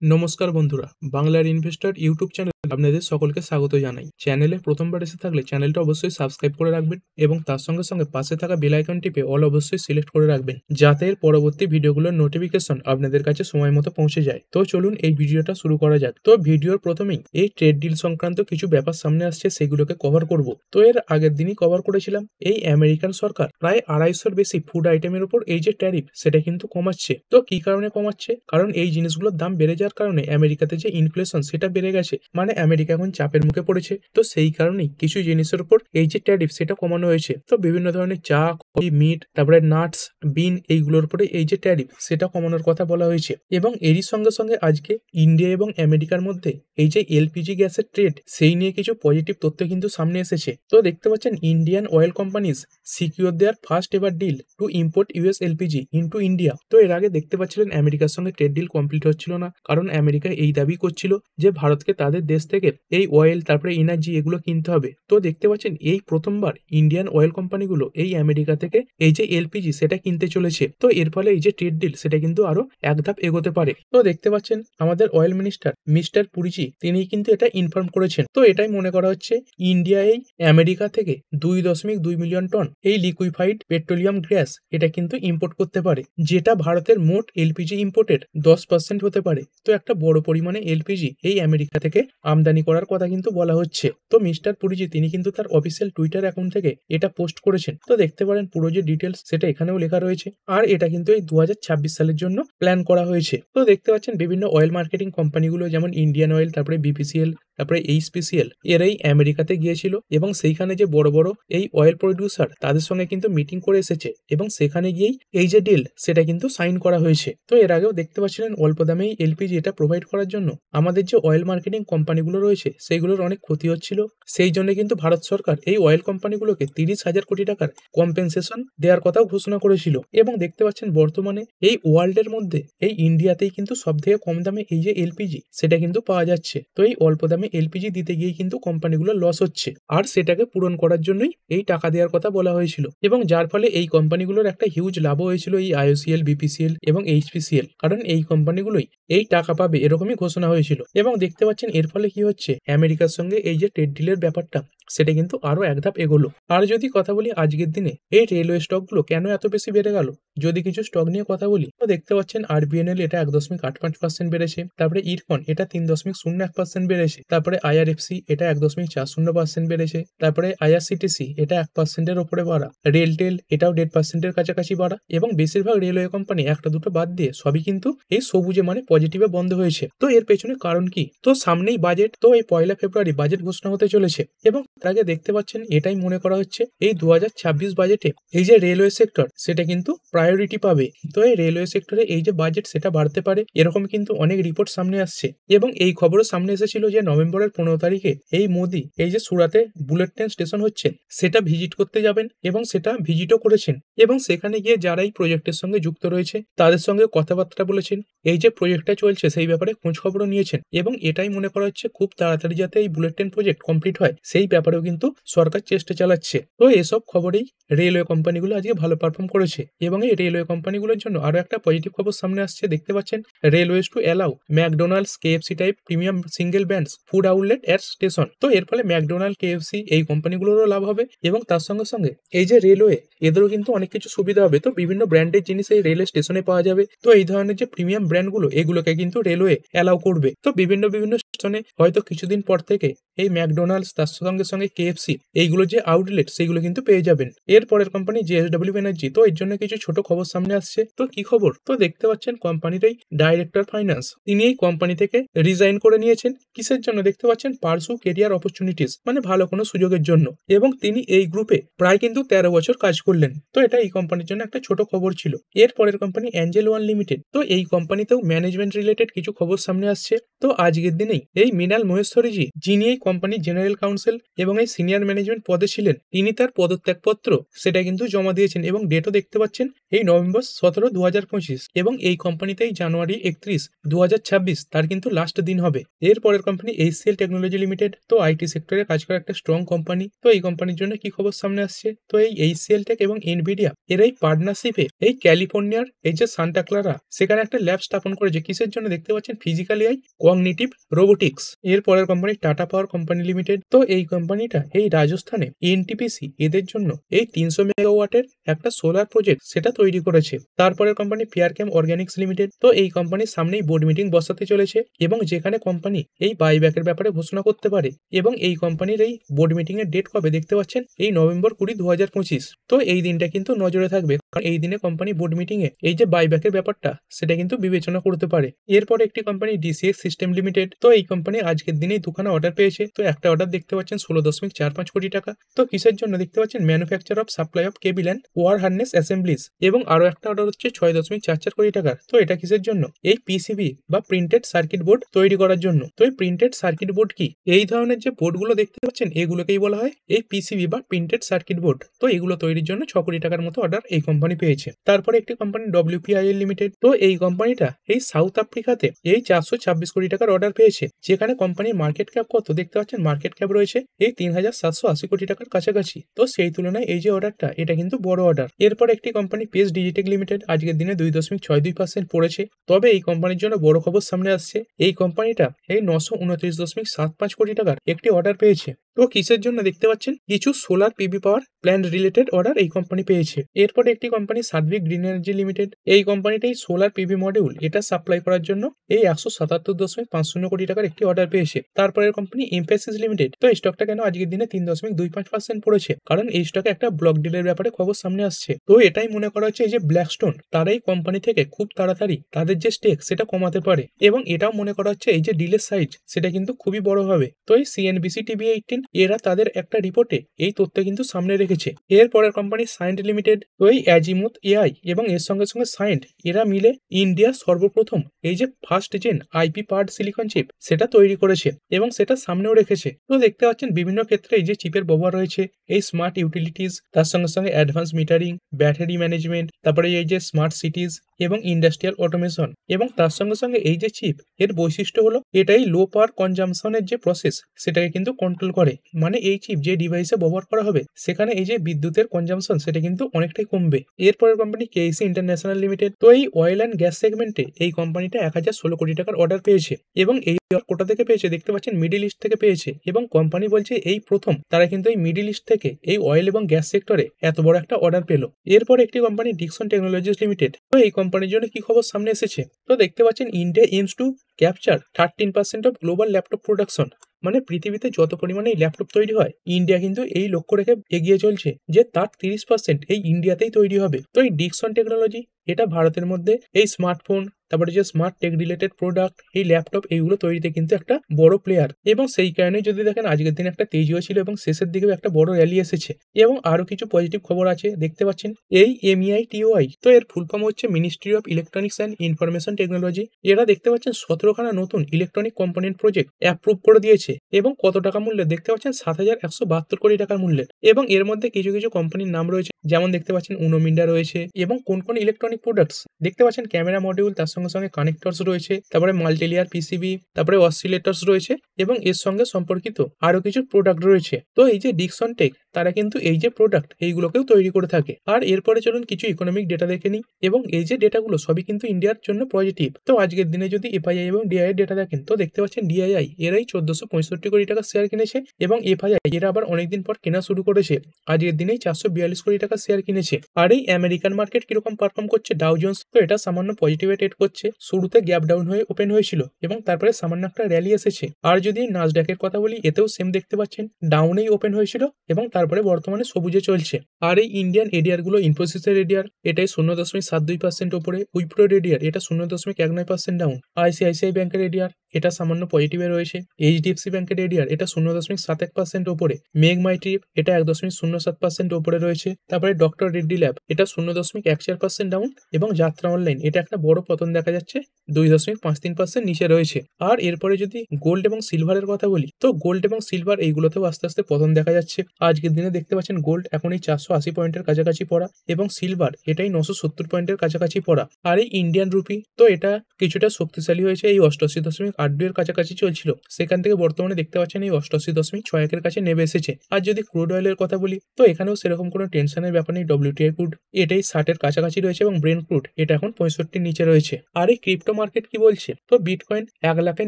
নমস্কার বন্ধুরা, বাংলার ইনভেস্টর ইউটিউব চ্যানেলে আপনাদের সকলকে স্বাগত জানাই। চ্যানেলে প্রথমবার এসে থাকলে চ্যানেলটা অবশ্যই সাবস্ক্রাইব করে রাখবেন এবং তার সঙ্গে সঙ্গে পাশে থাকা বেল আইকন টিপে অল অবশ্যই সিলেক্ট করে রাখবেন, যাতে এর পরবর্তী ভিডিওগুলোর নোটিফিকেশন আপনাদের কাছে সময় মতো পৌঁছে যায়। তো চলুন এই ভিডিওটা শুরু করা যাক। তো ভিডিওর প্রথমেই এই ট্রেড ডিল সংক্রান্ত কিছু ব্যাপার সামনে আসছে, সেগুলোকে কভার করব। তো এর আগের দিনই কভার করেছিলাম এই আমেরিকান সরকার প্রায় 250-র বেশি ফুড আইটেমের উপর এই যে ট্যারিফ সেটা কিন্তু কমাচ্ছে। তো কি কারণে কমাচ্ছে? কারণ এই জিনিসগুলোর দাম বেড়ে যাওয়ার কারণে আমেরিকাতে যে ইনফ্লেশন সেটা বেড়ে গেছে, মানে আমেরিকা এখন চাপের মুখে পড়েছে। তো সেই কারণেই কিছু জিনিসের উপর এই যে ট্যারিফ সেটা কমানো হয়েছে। তো বিভিন্ন ধরনের চা, কফি, মিট, তারপরে নাটস, বিন, এইগুলোর উপরে এই যে ট্যারিফ সেটা কমানোর কথা বলা হয়েছে। এবং এরই সঙ্গে সঙ্গে আজকে ইন্ডিয়া এবং আমেরিকার মধ্যে এই যে এলপিজি গ্যাসের ট্রেড সেই নিয়ে কিছু পজিটিভ তথ্য কিন্তু সামনে এসেছে। তো দেখতে পাচ্ছেন Indian oil companies secure their first ever deal to import US LPG into India. তো এর আগে দেখতে পাচ্ছিলেন আমেরিকার সঙ্গে ট্রেড ডিল কমপ্লিট হচ্ছিল না, কারণ আমেরিকা এই দাবি করছিল যে ভারতকে তাদের দেশ থেকে এই অয়েল তারপরে এনার্জি এগুলো কিনতে হবে। তো দেখতে পাচ্ছেন এই প্রথমবার ইন্ডিয়ান অয়েল কোম্পানিগুলো এই আমেরিকা থেকে এই যে এলপিজি সেটা কিনতে চলেছে। তো এর ফলে এই যে ট্রেড ডিল সেটা কিন্তু আরো এক ধাপ এগোতে পারে। তো দেখতে পাচ্ছেন আমাদের অয়েল মিনিস্টার মিস্টার পুরিজি তিনি কিন্তু এটা ইনফর্ম করেছেন। তো এটাই মনে করা হচ্ছে ইন্ডিয়া এই আমেরিকা থেকে 2.2 মিলিয়ন টন এই লিকুইফাইড পেট্রোলিয়াম গ্যাস এটা কিন্তু ইম্পোর্ট করতে পারে, যেটা ভারতের মোট এলপিজি ইম্পোর্টের 10% হতে পারে। তো একটা বড় পরিমাণে এলপিজি এই আমেরিকা থেকে আমদানি করার কথা কিন্তু বলা হচ্ছে। তো মিস্টার পুরিজি তিনি কিন্তু তার অফিসিয়াল টুইটার অ্যাকাউন্ট থেকে এটা পোস্ট করেছেন। তো দেখতে পারেন পুরো যে ডিটেলস সেটা এখানেও লেখা রয়েছে। আর এটা কিন্তু এই 2026 সালের জন্য প্ল্যান করা হয়েছে। তো দেখতে পাচ্ছেন বিভিন্ন অয়েল মার্কেটিং কোম্পানিগুলো যেমন ইন্ডিয়ান অয়েল, তারপরে বিপিসিএল, তারপরে এইচপিসিএল এরাই আমেরিকাতে গিয়েছিল এবং সেইখানে যে বড় বড় এই অয়েল প্রডিউসার তাদের সঙ্গে কিন্তু মিটিং করে এসেছে এবং সেখানে গিয়েই এই যে ডিল সেটা কিন্তু সাইন করা হয়েছে। তো এর আগেও দেখতে পাচ্ছিলেন অল্প দামেই এলপিজি এটা প্রোভাইড করার জন্য আমাদের যে অয়েল মার্কেটিং কোম্পানিগুলো রয়েছে সেইগুলোর অনেক ক্ষতি হচ্ছিল। সেই জন্য কিন্তু ভারত সরকার এই অয়েল কোম্পানিগুলোকে 30,000 কোটি টাকার কম্পেনসেশন দেওয়ার কথাও ঘোষণা করেছিল। এবং দেখতে পাচ্ছেন বর্তমানে এই ওয়ার্ল্ডের মধ্যে এই ইন্ডিয়াতেই কিন্তু সব থেকে কম দামে এই যে এলপিজি সেটা কিন্তু পাওয়া যাচ্ছে। তো এই অল্প দামে এলপিজি দিতে গিয়ে কিন্তু কোম্পানিগুলো লস হচ্ছে, আর সেটাকে পূরণ করার জন্যই এই টাকা দেওয়ার কথা বলা হয়েছিল। এবং যার ফলে এই কোম্পানিগুলোর একটা হিউজ লাভও হয়েছিল এই আইওসিএল, বিপিসিএল এবং এইচপিসিএল, কারণ এই কোম্পানিগুলোই এই টাকা পাবে এরকমই ঘোষণা হয়েছিল। এবং দেখতে পাচ্ছেন এর ফলে কি হচ্ছে, আমেরিকার সঙ্গে এই যে ট্রেড ডিলের ব্যাপারটা সেটা কিন্তু আরো এক ধাপ এগোলো। আর যদি কথা বলি আজকের দিনে এই রেলওয়ে স্টকগুলো কেন এত বেশি বেড়ে গেল, যদি কিছু স্টক নিয়ে কথা বলি তো দেখতে পাচ্ছেন আরবিএনএল এটা 1.85% বেড়েছে, তারপরে ইরকন এটা 3.01% বেড়েছে, তারপরে আইআরএফসি এটা 1.40% বেড়েছে, তারপরে আইআরসিটিসি এটা 1%-এর উপরে বাড়া, রেলটেল এটাও 1.5%-এর কাছাকাছি বাড়া। এবং বেশিরভাগ রেলওয়ে কোম্পানি একটা দুটো বাদ দিয়ে সবই কিন্তু এই সবুজে মানে পজিটিভে বন্ধ হয়েছে। তো এর পেছনে কারণ কি? তো সামনেই বাজেট, তো এই 1 ফেব্রুয়ারি বাজেট ঘোষণা হতে চলেছে এবং তার আগে দেখতে পাচ্ছেন এটাই মনে করা হচ্ছে এই 2026 বাজেটে এই যে রেলওয়ে সেক্টর সেটা কিন্তু প্রায়োরিটি পাবে। তো এই রেলওয়ে সেক্টরে এই যে বাজেট সেটা বাড়তে পারে, এরকম কিন্তু অনেক রিপোর্ট সামনে আসছে। এবং এই খবরও সামনে এসেছিল যে নভেম্বরের 15 তারিখে এই মোদি এই যে সুরাতে বুলেট ট্রেন স্টেশন হচ্ছে সেটা ভিজিট করতে যাবেন এবং সেটা ভিজিটও করেছেন। এবং সেখানে গিয়ে যারা এই প্রজেক্টের সঙ্গে যুক্ত রয়েছে তাদের সঙ্গে কথাবার্তা বলেছেন, এই যে প্রজেক্টটা চলছে সেই ব্যাপারে খোঁজ খবরও নিয়েছেন। এবং এটাই মনে করা হচ্ছে খুব তাড়াতাড়ি যাতে এই বুলেট ট্রেন প্রজেক্ট কমপ্লিট হয় সেই ব্যাপারেও কিন্তু সরকার চেষ্টা চালাচ্ছে। তো এসব খবরেই রেলওয়ে কোম্পানিগুলো আজকে ভালো পারফর্ম করেছে। এবং এই রেলওয়ে কোম্পানিগুলোর জন্য আরো একটা পজিটিভ খবর সামনে আসছে, দেখতে পাচ্ছেন railways to allow McDonald's, KFC type premium single brands food outlet at station. তো এর ফলে ম্যাকডোনাল্ড, কেএফসি এই কোম্পানিগুলোরও লাভ হবে এবং তার সঙ্গে সঙ্গে এই যে রেলওয়ে এদেরও কিন্তু অনেক কিছু সুবিধা হবে। তো বিভিন্ন ব্র্যান্ডের জিনিস এই রেলওয়ে স্টেশনে পাওয়া যাবে। তো এই ধরনের যে প্রিমিয়াম ব্র্যান্ডগুলো এগুলোকে কিন্তু রেলওয়ে অ্যালাউ করবে। তো বিভিন্ন বিভিন্ন স্টেশনে হয়তো কিছুদিন পর থেকে এই ম্যাকডোনাল্ডস তার সঙ্গে সঙ্গে কেএফসি এইগুলো যে আউটলেট সেগুলো কিন্তু পেয়ে যাবেন। এর পরের কোম্পানি জেএসডব্লিউ এনার্জি, তো এর জন্য কিছু ছোট খবর সামনে আসছে। তো কি খবর? তো দেখতে পাচ্ছেন কোম্পানির এই ডাইরেক্টর ফাইন্যান্স তিনি এই কোম্পানি থেকে রিজাইন করে নিয়েছেন। কিসের জন্য? দেখতে পাচ্ছেন পার্সু কেরিয়ার অপরচুনিটিস, মানে ভালো কোনো সুযোগের জন্য। এবং তিনি এই গ্রুপে প্রায় কিন্তু 13 বছর কাজ করলেন। তো এটা এই কোম্পানির জন্য একটা ছোট খবর ছিল। এর পরের কোম্পানি অ্যাঞ্জেল ওয়ান লিমিটেড, তো এই কোম্পানিতেও ম্যানেজমেন্ট রিলেটেড কিছু খবর সামনে আসছে। তো আজকের দিনেই এই মৃণাল মহেশ্বরীজি যিনি এই কোম্পানির জেনারেল কাউন্সিল এবং এই সিনিয়র ম্যানেজমেন্ট পদে ছিলেন, তিনি তার পদত্যাগপত্র সেটা কিন্তু জমা দিয়েছেন এবং ডেটও দেখতে পাচ্ছেন এই নভেম্বর 17, 2025 এবং এই কোম্পানিতেই জানুয়ারি 31, 2026 তার কিন্তু লাস্ট দিন হবে। এর পরের কোম্পানি HCL টেকনোলজি লিমিটেড। তো আইটি সেক্টরে কাজ করা একটা স্ট্রং কোম্পানি। তো এই কোম্পানির জন্য কি খবর সামনে আসছে, তো এই HCL টেক এবং এনভিডিয়া এর এই পার্টনারশিপে এই ক্যালিফোর্নিয়ার এই যে সান্টা ক্লারা সেখানে একটা ল্যাব স্থাপন করেছে। কিসের জন্য দেখতে পাচ্ছেন, ফিজিক্যাল এআই, কগনিটিভ রোবোটিক্স। এর পরের কোম্পানি টাটা পাওয়ার কোম্পানি লিমিটেড। তো এই কোম্পানিটা এই রাজস্থানে এনটিপিসি এদের জন্য এই 300 মেগাওয়াটের একটা সোলার প্রজেক্ট সেটা তৈরি করেছে। তারপরের কোম্পানি ফেয়ারক্যাম অর্গানিক্স লিমিটেড। তো এই কোম্পানির সামনেই বোর্ড মিটিং বসাতে চলেছে এবং যেখানে কোম্পানি এই বাইব্যাকের ব্যাপারে ঘোষণা করতে পারে এবং এই কোম্পানির এই বোর্ড মিটিং এর ডেট কবে দেখতে পাচ্ছেন, এই নভেম্বর 20, 2025। তো এই দিনটা কিন্তু নজরে থাকবে, কারণ এই দিনে কোম্পানি বোর্ড মিটিং এ এই যে বাইব্যাকের ব্যাপারটা সেটা কিন্তু বিবেচনা করতে পারে। এরপরে একটি কোম্পানি ডিসিএক্স সিস্টেম লিমিটেড। তো এই কোম্পানি আজকের দিনেই দুখানা অর্ডার পেয়েছে। তো একটা অর্ডার দেখতে পাচ্ছেন 16.45 কোটি টাকা। তো কিসের জন্য দেখতে পাচ্ছেন, manufacture of supply of cable and wire harness assemblies. এবং আরো একটা অর্ডার হচ্ছে 6.44 কোটি টাকার। তো এটা কিসের জন্য, এই পিসিবি বা প্রিন্টেড সার্কিট বোর্ড তৈরি করার জন্য। তো এই প্রিন্টেড সার্কিট বোর্ড কি, এই ধরনের যে বোর্ডগুলো দেখতে পাচ্ছেন এগুলোকেই বলা হয় এই পিসিবি বা প্রিন্টেড সার্কিট বোর্ড। তো এগুলো তৈরির জন্য 6 কোটি টাকার মতো অর্ডার এই কোম্পানি পেয়েছে। তারপরে একটি কোম্পানি WPIL লিমিটেড। তো এই কোম্পানিটা এই সাউথ আফ্রিকাতে এই 426 কোটি টাকার অর্ডার পেয়েছে, যেখানে কোম্পানির মার্কেট ক্যাপ কত দেখতে পাচ্ছেন, মার্কেট ক্যাপ রয়েছে এই 3780 কোটি টাকার কাছাকাছি। তো সেই তুলনায় এই যে অর্ডারটা এটা কিন্তু বড় অর্ডার। এরপর একটি কোম্পানি পেস ডিজিটেক লিমিটেড আজকের দিনে 2.62% পড়েছে। তবে এই কোম্পানির জন্য বড় খবর সামনে আসছে, এই কোম্পানিটা এই 929.75 কোটি টাকার একটি অর্ডার পেয়েছে। তো কিসের জন্য দেখতে পাচ্ছেন, কিছু solar PV power plant related order এই কোম্পানি পেয়েছে। এরপরে একটি কোম্পানি সার্ভিক গ্রিন এনার্জি লিমিটেড। এই কোম্পানিটাই সোলার পিভি মডিউল এটা সাপ্লাই করার জন্য এই 177.50 কোটি টাকার একটি অর্ডার পেয়েছে। তারপরের কোম্পানি এমফেসিস লিমিটেড। তো এই স্টকটা কেন আজকের দিনে 3.25% পড়েছে, কারণ এই স্টকে একটা ব্লক ডিলের ব্যাপারে খবর সামনে আসছে। তো এটাই মনে করা হচ্ছে এই যে ব্ল্যাকস্টোন তারাই কোম্পানি থেকে খুব তাড়াতাড়ি তাদের যে স্টেক সেটা কমাতে পারে এবং এটাও মনে করা হচ্ছে এই যে ডিলের সাইজ সেটা কিন্তু খুবই বড় হবে। তো এই CNBC TV18 এরা তাদের একটা রিপোর্টে এই তথ্য কিন্তু সামনে রেখেছে। এর পরের কোম্পানি সায়েন্ট লিমিটেড। তো এই অ্যাজিমুথ এআই এবং এর সঙ্গে সঙ্গে সায়েন্ট এরা মিলে ইন্ডিয়ার সর্বপ্রথম এই যে first gen IP part silicon chip সেটা তৈরি করেছে এবং সেটা সামনেও রেখেছে। তো দেখতে পাচ্ছেন বিভিন্ন ক্ষেত্রে এই যে চিপের ব্যবহার রয়েছে, এই স্মার্ট ইউটিলিটিস, তার সঙ্গে সঙ্গে অ্যাডভান্স মিটারিং, ব্যাটারি ম্যানেজমেন্ট, তারপরে এই যে স্মার্ট সিটিজ এবং ইন্ডাস্ট্রিয়াল অটোমেশন। এবং তার সঙ্গে সঙ্গে এই যে চিপ এর বৈশিষ্ট্য হলো এটাই লো পাওয়ার কনজামশনের যে প্রসেস সেটাকে কিন্তু কন্ট্রোল করে। মানে এই চিপ যে ডিভাইসে ব্যবহার করা হবে সেখানে এই যে বিদ্যুতের কনজামশন সেটা কিন্তু অনেকটাই কমবে। এরপরের কোম্পানি কেইসি ইন্টারন্যাশনাল লিমিটেড। তো এই অয়েল অ্যান্ড গ্যাস সেগমেন্টে এই কোম্পানিটা 1016 কোটি টাকার অর্ডার পেয়েছে এবং এই কোটা থেকে পেয়েছে দেখতে পাচ্ছেন, মিডিল ইস্ট থেকে পেয়েছে। এবং কোম্পানি বলছে এই প্রথম তারা কিন্তু এই মিডিল ইস্ট থেকে এই অয়েল এবং গ্যাস সেক্টরে এত বড় একটা অর্ডার পেল। এরপর একটি কোম্পানি ডিকসন টেকনোলজিস লিমিটেড। তো এই কোম্পানির জন্য কি খবর সামনে এসেছে, তো দেখতে পাচ্ছেন India aims to capture 13% of global laptop production. মানে পৃথিবীতে যত পরিমাণে এই ল্যাপটপ তৈরি হয় ইন্ডিয়া কিন্তু এই লক্ষ্য রেখে এগিয়ে চলছে যে তার 30% এই ইন্ডিয়াতেই তৈরি হবে। তো এই ডিকসন টেকনোলজি এটা ভারতের মধ্যে এই স্মার্টফোন, তারপরে যে স্মার্ট টেক রিলেটেড প্রোডাক্ট, এই ল্যাপটপ এইগুলো তৈরিতে কিন্তু একটা বড় প্লেয়ার। এবং সেই কারণে যদি দেখেন আজকের দিনে একটা তেজিও ছিল এবং শেষের দিকেও একটা বড় র্যালি এসেছে। এবং আরো কিছু পজিটিভ খবর আছে দেখতে পাচ্ছেন, এই MEITOI তো এর ফুল ফর্ম হচ্ছে ministry of electronics and information technology. এরা দেখতে পাচ্ছেন 17খানা নতুন ইলেকট্রনিক কম্পোনেন্ট প্রজেক্ট অ্যাপ্রুভ করে দিয়েছে এবং কত টাকা মূল্যের দেখতে পাচ্ছেন, 7172 কোটি টাকার মূল্যের। এবং এর মধ্যে কিছু কিছু কোম্পানির নাম রয়েছে, যেমন দেখতে পাচ্ছেন উনোমিন্ডা রয়েছে। এবং কোন কোন ইলেকট্রনিক প্রোডাক্টস দেখতে পাচ্ছেন, ক্যামেরা মডিউল, তার সঙ্গে সঙ্গে কানেক্টরস রয়েছে, তারপরে মাল্টিলেয়ার পিসিবি, তারপরে অসিলেটরস রয়েছে এবং এর সঙ্গে সম্পর্কিত আরো কিছু প্রোডাক্ট রয়েছে। তো এই যে ডিকসন টেক তারা কিন্তু এই যে প্রোডাক্ট এইগুলোকেও তৈরি করে থাকে। আর এরপরে চলুন কিছু ইকোনমিক ডেটা দেখে নিই এবং এই যে ডেটাগুলো সবই কিন্তু ইন্ডিয়ার জন্য পজিটিভ। তো আজকের দিনে যদি এফআইআই এবং ডিআই ডেটা দেখেন, তো দেখতে পাচ্ছেন ডিআইআই এরাই 1465 কোটি টাকা শেয়ার কিনেছে এবং এফআইআই এরা আবার অনেকদিন পর কেনা শুরু করেছে, আজকের দিনেই 442 কোটি টাকা শেয়ার কিনেছে। আর এই আমেরিকান মার্কেট কিরকম পারফর্ম করছে, ডাউ জোন্স তো এটা সামান্য পজিটিভে ট্রেড করছে, শুরুতে গ্যাপ ডাউন হয়ে ওপেন হয়েছিল এবং তারপরে সামান্য একটা র্যালি এসেছে। আর যদি নাসডাকের কথা বলি, এতেও সেম দেখতে পাচ্ছেন, ডাউনেই ওপেন হয়েছিল এবং তারপরে বর্তমানে সবুজে চলছে। আর এই ইন্ডিয়ান এডিআর গুলো, ইনফোসিসের এডিআর এটাই 0.72% ওপরে, উইপ্রোর এডিআর এটা 0.19% ডাউন, আইসিআইসিআই ব্যাংকের এডিআর এটা সামান্য পজিটিভে রয়েছে। এইচডিএফসি ব্যাংকের এডিআর এটা 0.71% ওপরে। মেঘ মাইট্রিপ এটা 1.07% ওপরে রয়েছে। তারপরে ডক্টর রেড্ডি ল্যাব এটা 0.14% ডাউন এবং যাত্রা অনলাইন এটা একটা বড় পতন দেখা যাচ্ছে, 2.53% নিচে রয়েছে। আর এরপরে যদি গোল্ড এবং সিলভারের কথা বলি, তো গোল্ড এবং সিলভার এইগুলোতেও আস্তে আস্তে পতন দেখা যাচ্ছে। আজকের দিনে দেখতে পাচ্ছেন গোল্ড এখন এই 480 পয়েন্টের কাছাকাছি পড়া এবং সিলভার এটাই 970 পয়েন্টের কাছাকাছি পড়া। আর এই ইন্ডিয়ান রুপি তো এটা কিছুটা শক্তিশালী হয়েছে, এই 88.82 এর কাছাকাছি চলছিল, সেখান থেকে বর্তমানে দেখতে পাচ্ছেন এই 88.61 এর কাছে নেমে এসেছে। আর যদি ক্রুড অয়েলের কথা বলি, তো এখানেও সেরকম কোনো টেনশনের ব্যাপার নেই। ডব্লিউটিআই ক্রুড এটাই 60 এর কাছাকাছি রয়েছে এবং ব্রেন্ট ক্রুড এটা এখন 65 নিচে রয়েছে। আর এই ক্রিপ্টো মার্কেট কি বলছে, তো বিটকয়েন 1 লাখের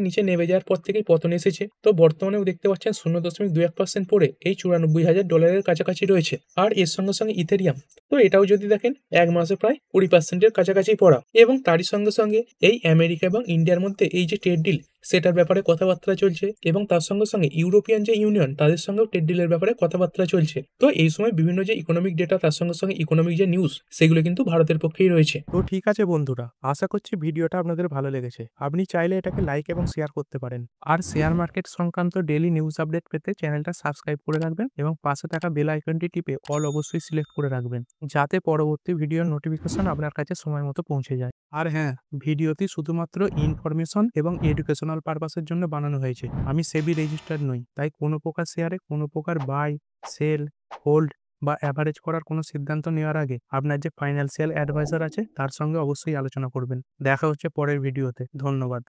নিচে নেমে যাওয়ার পর থেকেই পতন এসেছে। তো বর্তমানেও দেখতে পাচ্ছেন 0.21% পড়ে এই $94,000 কাছাকাছি রয়েছে। আর এর সঙ্গে সঙ্গে ইথেরিয়াম তো এটাও যদি দেখেন 1 মাসে প্রায় 20%-এর কাছাকাছি পড়া। এবং তারই সঙ্গে সঙ্গে এই আমেরিকা এবং ইন্ডিয়ার মধ্যে এই যে ট্রেড ডিল সেটার ব্যাপারে কথাবার্তা চলছে এবং তার সঙ্গে সঙ্গে ইউরোপিয়ান যে ইউনিয়ন তাদের সঙ্গেও ট্রেড ডিলের ব্যাপারে কথাবার্তা চলছে। তো এই সময় বিভিন্ন যে ইকোনমিক ডেটা তার সঙ্গে সঙ্গে ইকোনমিক যে নিউজ সেগুলো কিন্তু ভারতের পক্ষেই রয়েছে। তো ঠিক আছে বন্ধুরা, আশা করছি ভিডিওটা আপনাদের ভালো লেগেছে। আপনি চাইলে এটাকে লাইক এবং শেয়ার করতে পারেন। আর শেয়ার মার্কেট সংক্রান্ত ডেইলি নিউজ আপডেট পেতে চ্যানেলটা সাবস্ক্রাইব করে রাখবেন এবং পাশে থাকা বেল আইকনটি টিপে অল অবশ্যই সিলেক্ট করে রাখবেন, যাতে পরবর্তী ভিডিওর নোটিফিকেশন আপনার কাছে সময় মতো পৌঁছে যায়। আর হ্যাঁ, ভিডিওটি শুধুমাত্র ইনফরমেশন এবং এডুকেশনাল পারপাসের জন্য বানানো হয়েছে। আমি সেবি রেজিস্টার্ড নই, তাই কোনো প্রকার শেয়ারে কোনো প্রকার বাই, সেল, হোল্ড বা অ্যাভারেজ করার কোনো সিদ্ধান্ত নেওয়ার আগে আপনার যে ফাইন্যান্সিয়াল অ্যাডভাইজার আছে তার সঙ্গে অবশ্যই আলোচনা করবেন। দেখা হচ্ছে পরের ভিডিওতে। ধন্যবাদ।